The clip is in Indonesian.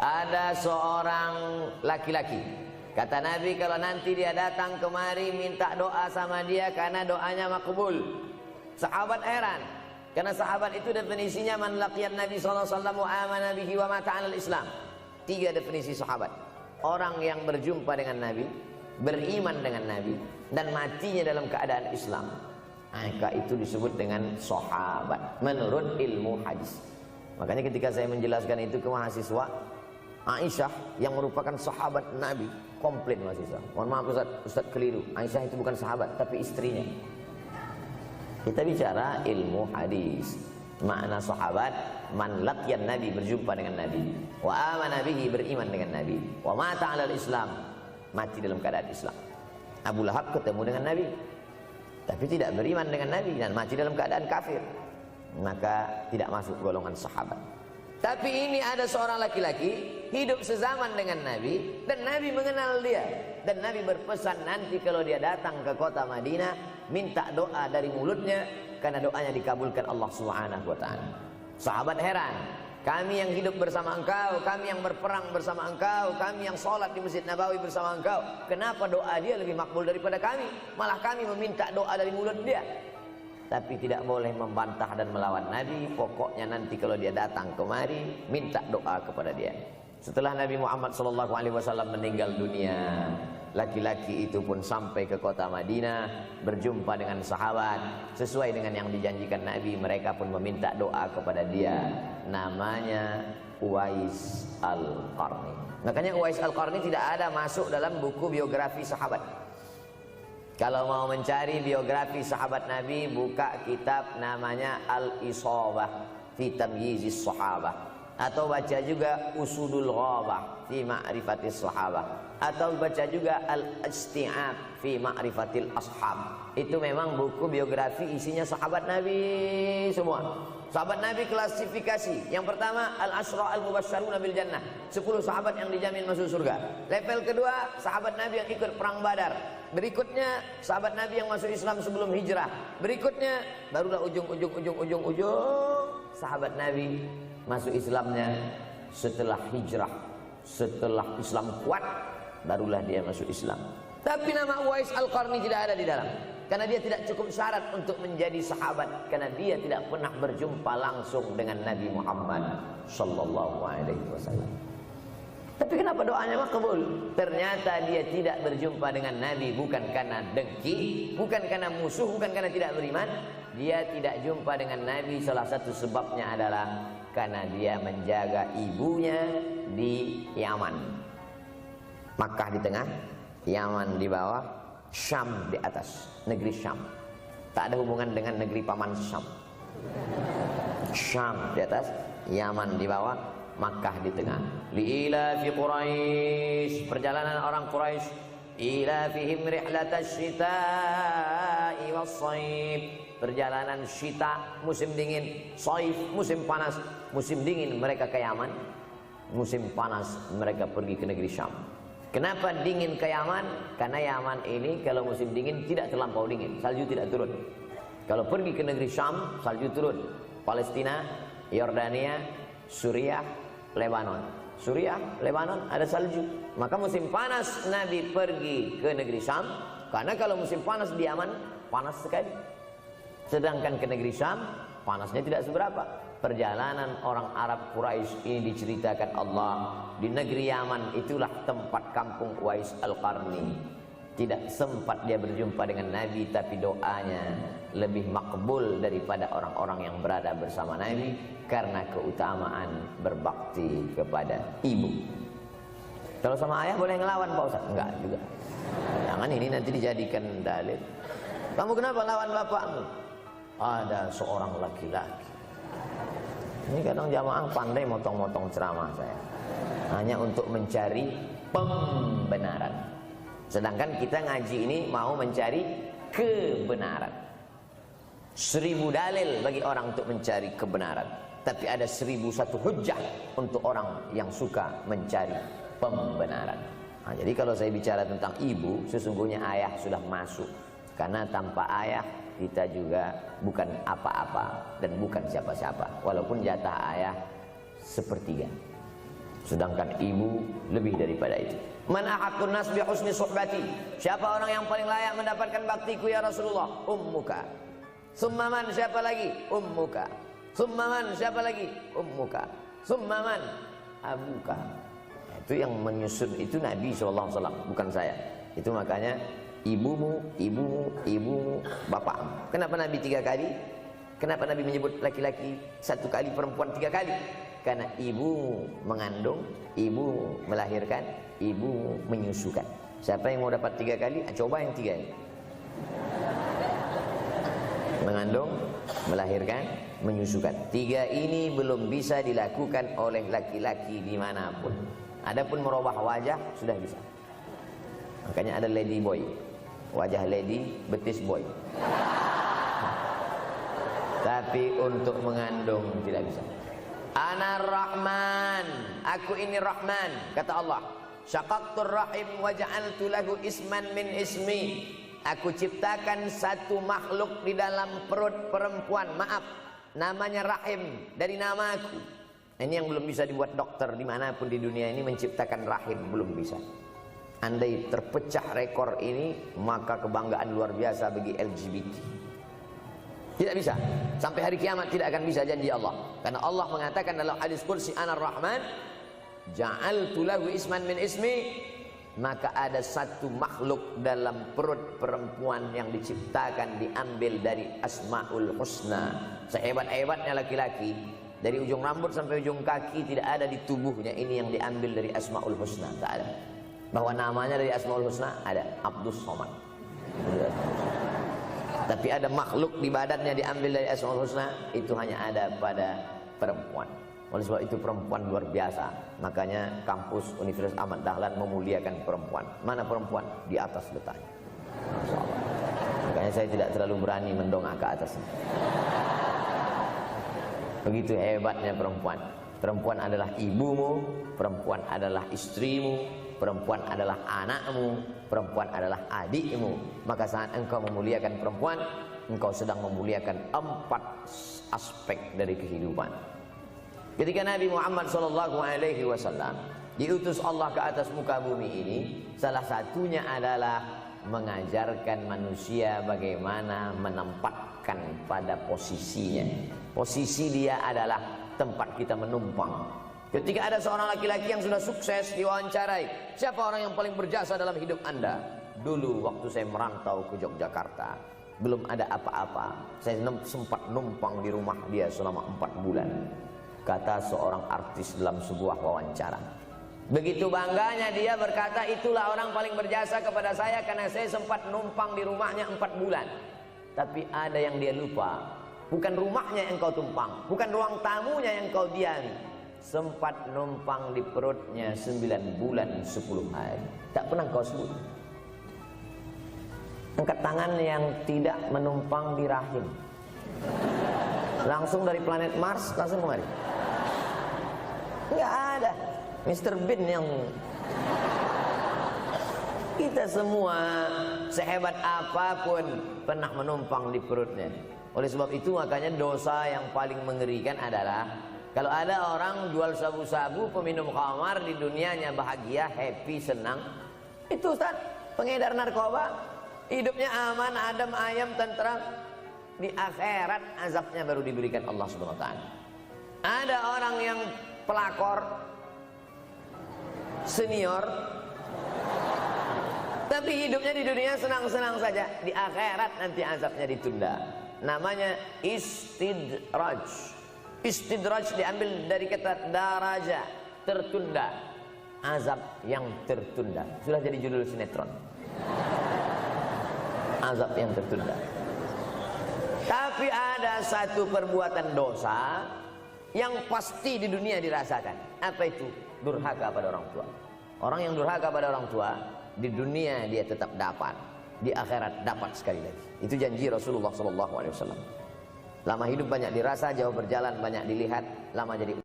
Ada seorang laki-laki, kata Nabi, kalau nanti dia datang kemari minta doa sama dia karena doanya makbul. Sahabat heran, karena sahabat itu definisinya man laqiyan Nabi sallallahu alaihi wasallam wa amana bihi wa mata 'alal Islam. 3 definisi sahabat. Orang yang berjumpa dengan Nabi, beriman dengan Nabi, dan matinya dalam keadaan Islam. Maka itu disebut dengan sahabat menurut ilmu hadis. Makanya ketika saya menjelaskan itu ke mahasiswa, Aisyah yang merupakan sahabat Nabi, komplain mahasiswa. Mohon maaf Ustaz keliru. Aisyah itu bukan sahabat tapi istrinya. Kita bicara ilmu hadis. Makna sahabat, man laqiyan Nabi, berjumpa dengan Nabi, wa amana bihi, beriman dengan Nabi, wa mata 'alal Islam, mati dalam keadaan Islam. Abu Lahab ketemu dengan Nabi tapi tidak beriman dengan Nabi dan mati dalam keadaan kafir, maka tidak masuk golongan sahabat. Tapi ini ada seorang laki-laki hidup sezaman dengan Nabi dan Nabi mengenal dia, dan Nabi berpesan nanti kalau dia datang ke kota Madinah minta doa dari mulutnya karena doanya dikabulkan Allah Subhanahu wa taala. Sahabat heran, kami yang hidup bersama engkau, kami yang berperang bersama engkau, kami yang sholat di Masjid Nabawi bersama engkau, kenapa doa dia lebih makbul daripada kami? Malah kami meminta doa dari mulut dia. Tapi tidak boleh membantah dan melawan Nabi. Pokoknya nanti kalau dia datang kemari minta doa kepada dia. Setelah Nabi Muhammad SAW meninggal dunia, laki-laki itu pun sampai ke kota Madinah, berjumpa dengan sahabat. Sesuai dengan yang dijanjikan Nabi, mereka pun meminta doa kepada dia. Namanya Uwais Al-Qarni. Makanya Uwais Al-Qarni tidak ada masuk dalam buku biografi sahabat. Kalau mau mencari biografi sahabat Nabi, buka kitab namanya Al-Isabah fi Tamyizis Sahabah, atau baca juga Usudul Ghabah fi Ma'rifatis Sahabah, atau baca juga Al-Isti'ab fi Ma'rifatil Ashab. Itu memang buku biografi isinya sahabat Nabi semua. Sahabat Nabi klasifikasi. Yang pertama, Al-Asyra Al-Mubasysyaruna bil Jannah, 10 sahabat yang dijamin masuk surga. Level kedua, sahabat Nabi yang ikut perang Badar. Berikutnya, sahabat Nabi yang masuk Islam sebelum hijrah. Berikutnya, barulah ujung sahabat Nabi masuk Islamnya setelah hijrah, setelah Islam kuat, barulah dia masuk Islam. Tapi nama Uwais Al-Qarni tidak ada di dalam, karena dia tidak cukup syarat untuk menjadi sahabat, karena dia tidak pernah berjumpa langsung dengan Nabi Muhammad sallallahu alaihi wasallam. Tapi kenapa doanya makbul? Ternyata dia tidak berjumpa dengan Nabi bukan karena dengki, bukan karena musuh, bukan karena tidak beriman. Dia tidak jumpa dengan Nabi, salah satu sebabnya adalah karena dia menjaga ibunya di Yaman. Makkah di tengah, Yaman di bawah, Syam di atas, negeri Syam. Tak ada hubungan dengan negeri paman Syam. Syam di atas, Yaman di bawah, Makkah di tengah. Liila fi Quraisy, perjalanan orang Quraisy. Ila fihim rihlatash shita'i was-shaif, perjalanan syita musim dingin, shaif musim panas. Musim dingin mereka ke Yaman, musim panas mereka pergi ke negeri Syam. Kenapa dingin ke Yaman? Karena Yaman ini kalau musim dingin tidak terlampau dingin, salju tidak turun. Kalau pergi ke negeri Syam, salju turun. Palestina, Yordania, Suriah, Lebanon. Suriah, Lebanon ada salju. Maka musim panas Nabi pergi ke negeri Syam, karena kalau musim panas di Yaman panas sekali. Sedangkan ke negeri Syam panasnya tidak seberapa. Perjalanan orang Arab Quraisy ini diceritakan Allah, di negeri Yaman itulah tempat kampung Uwais Al-Qarni. Tidak sempat dia berjumpa dengan Nabi, tapi doanya lebih makbul daripada orang-orang yang berada bersama Nabi karena keutamaan berbakti kepada ibu. Kalau sama ayah boleh ngelawan Pak Ustaz? Enggak juga. Jangan ini nanti dijadikan dalil. Kamu kenapa lawan bapakmu? Ada seorang laki-laki. Ini kadang jamaah pandai motong-motong ceramah saya, hanya untuk mencari pembenaran. Sedangkan kita ngaji ini mau mencari kebenaran. 1000 dalil bagi orang untuk mencari kebenaran, tapi ada 1001 hujjah untuk orang yang suka mencari pembenaran. Nah, jadi kalau saya bicara tentang ibu, sesungguhnya ayah sudah masuk, karena tanpa ayah kita juga bukan apa-apa dan bukan siapa-siapa, walaupun jatah ayah 1/3. Sedangkan ibu lebih daripada itu. Man ahaqqun nas bi husni suhbati. Siapa orang yang paling layak mendapatkan baktiku ya Rasulullah? Ummuka. Summa man, siapa lagi? Ummuka. Summa man, siapa lagi? Ummuka. Summa man, abuka. Itu yang menyusun itu Nabi SAW, bukan saya. Itu makanya ibumu, ibumu, ibumu, bapakmu. Kenapa Nabi 3 kali? Kenapa Nabi menyebut laki-laki 1 kali, perempuan 3 kali? Karena ibumu mengandung, ibumu melahirkan, ibumu menyusukan. Siapa yang mau dapat 3 kali? Coba yang 3 ini. Mengandung, melahirkan, menyusukan. 3 ini belum bisa dilakukan oleh laki-laki dimanapun. Adapun merubah wajah sudah bisa. Makanya ada lady boy, wajah lady, betis boy. Tapi untuk mengandung tidak bisa. Ana Rahman, aku ini Rahman, kata Allah. Syaqaqtur rahim wa ja'altu lahu isman min ismi. Aku ciptakan satu makhluk di dalam perut perempuan, maaf, namanya rahim, dari namaku. Ini yang belum bisa dibuat dokter dimanapun di dunia ini, menciptakan rahim, belum bisa. Andai terpecah rekor ini, maka kebanggaan luar biasa bagi LGBT. Tidak bisa, sampai hari kiamat tidak akan bisa, janji Allah. Karena Allah mengatakan dalam hadis qudsi, Ana Rahman ja'altu lahu isman min ismi. Maka ada satu makhluk dalam perut perempuan yang diciptakan, diambil dari Asmaul Husna. Sehebat-hebatnya laki-laki, dari ujung rambut sampai ujung kaki tidak ada di tubuhnya ini yang diambil dari Asmaul Husna, tak ada. Bahwa namanya dari Asmaul Husna ada, Abdus Somad. Tapi ada makhluk di badannya diambil dari Asmaul Husna, itu hanya ada pada perempuan. Oleh sebab itu perempuan luar biasa. Makanya kampus Universitas Ahmad Dahlan memuliakan perempuan. Mana perempuan? Di atas letaknya. Makanya saya tidak terlalu berani mendongak ke atasnya. Begitu hebatnya perempuan. Perempuan adalah ibumu, perempuan adalah istrimu, perempuan adalah anakmu, perempuan adalah adikmu. Maka saat engkau memuliakan perempuan, engkau sedang memuliakan 4 aspek dari kehidupan. Ketika Nabi Muhammad SAW diutus Allah ke atas muka bumi ini, salah satunya adalah mengajarkan manusia bagaimana menempatkan pada posisinya. Posisi dia adalah tempat kita menumpang. Ketika ada seorang laki-laki yang sudah sukses diwawancarai, siapa orang yang paling berjasa dalam hidup Anda? Dulu waktu saya merantau ke Yogyakarta, belum ada apa-apa, saya sempat numpang di rumah dia selama 4 bulan. Kata seorang artis dalam sebuah wawancara. Begitu bangganya dia berkata, itulah orang paling berjasa kepada saya karena saya sempat numpang di rumahnya 4 bulan. Tapi ada yang dia lupa, bukan rumahnya yang kau tumpang, bukan ruang tamunya yang kau diami. Sempat numpang di perutnya 9 bulan 10 hari. Tak pernah kau sebut. Angkat tangan yang tidak menumpang di rahim. Langsung dari planet Mars langsung kemari. Enggak ada. Mr. Bean yang kita semua sehebat apapun pernah menumpang di perutnya. Oleh sebab itu makanya dosa yang paling mengerikan adalah kalau ada orang jual sabu-sabu, peminum khamar, di dunianya bahagia, happy, senang. Itu Ustaz, pengedar narkoba, hidupnya aman, adem, ayam, tentram. Di akhirat azabnya baru diberikan Allah Subhanahu wa taala. Ada orang yang pelakor senior, tapi hidupnya di dunia senang-senang saja. Di akhirat nanti azabnya ditunda. Namanya istidraj. Istidraj diambil dari kata daraja, tertunda. Azab yang tertunda. Sudah jadi judul sinetron. Azab yang tertunda. Tapi ada satu perbuatan dosa yang pasti di dunia dirasakan. Apa itu? Durhaka pada orang tua. Orang yang durhaka pada orang tua, di dunia dia tetap dapat, di akhirat dapat sekali lagi. Itu janji Rasulullah SAW. Lama hidup banyak dirasa, jauh berjalan banyak dilihat, lama jadi